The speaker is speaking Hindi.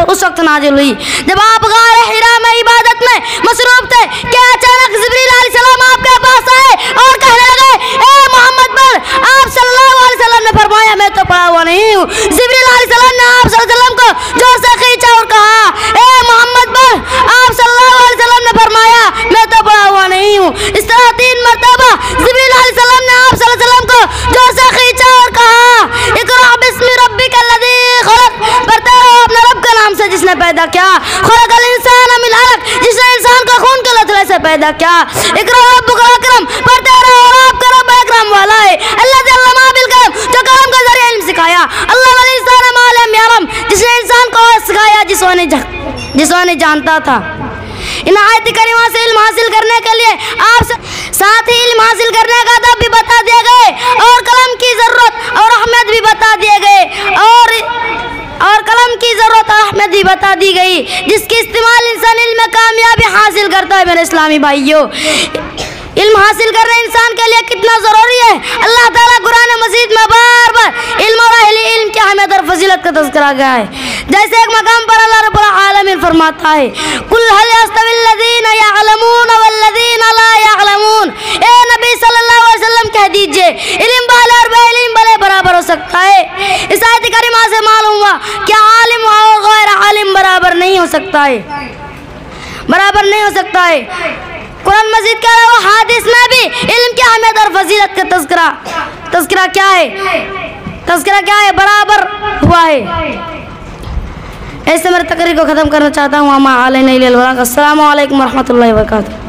पर उस वक्त नाजिल हुई जब आप गार हिरा में इबादत में मसरूफ थे कि अचानक जिब्रील अलैहिस्सलाम आपके पास आए और कहने लगे, ए मोहम्मद पर आप सल्लल्लाहु अलैहि वसल्लम ने फरमाया मैं तो पढ़ा हुआ नहीं हूँ। जिब्रील अलैहिस्सलाम ने आप सल्लल्लाहु अलैहि वसल्लम को जोर से खींचा और कहा, ए मोहम्मद पर आप सल्लल्लाहु अलैहि वसल्लम ने फरमाया मैं तो पढ़ा हुआ नहीं हूँ। इस तरह 3 मरतबा जिब्रील अलैहिस्सलाम ने आप सल्लल्लाहु अलैहि वसल्लम को जोर से खींचा और कहा, इक़रा बिस्मि रब्बिकल लज़ी खलक़, पढ़ते रहो अपने रब के नाम से जिसने पैदा किया। खलक़ल इंसान मिन अलक़, जिसने इंसान को खून के लथड़े से पैदा किया। इक़रा रब्बुकल अकरम, पढ़ते रहो और आपका रब अकरम वाला है। अल्लज़ी अल्लमा बिल कलम, जो कलम के जरिए इल्म सिखाया। अल्लाह वल इंसान मा लम यअलम, जिसने इंसान को सिखाया जिसको नहीं जानता था। इन आयत करीमा से इल्म हासिल करने के लिए आप साथ ही इल्म हासिल करने का अदब भी बता दिए गए और कलम की ज़रूरत और अहमियत भी बता दिए गए और कलम की ज़रूरत और अहमियत भी बता दी गई, जिसकी इस्तेमाल इंसान इल्म में कामयाबी हासिल करता है। मेरे इस्लामी भाइयों, इल्म हासिल करना इंसान के लिए कितना ज़रूरी है। अल्लाह ताला कुरान मजीद में बार बार इल्म और अहले इल्म की अहमियत और फजीलत का तज़किरा गया है। जैसे एक मकाम पर अल्लाह रब्बुल आलमीन फरमाता है, कुल हल यस्तविल लज़ीना यअलमून वल्लज़ीना ला यअलमून, ए नबी सल्लल्लाहु अलैहि वसल्लम कह दीजिए इल्म वाले और बेइल्म वाले बराबर हो सकता है। इस आयत करीमा से मालूम हुआ कि आलिम और गैर आलिम बराबर नहीं हो सकता है, बराबर नहीं हो सकता है। कुरान मजीद के अलावा हादिस में भी इल्म की अहमियत और फजीलत का तज़किरा क्या है, बराबर हुआ है। ऐसे मेरे तकरीर को ख़त्म करना चाहता हूँ। अस्सलामु अलैकुम व रहमतुल्लाहि व बरकातुहू।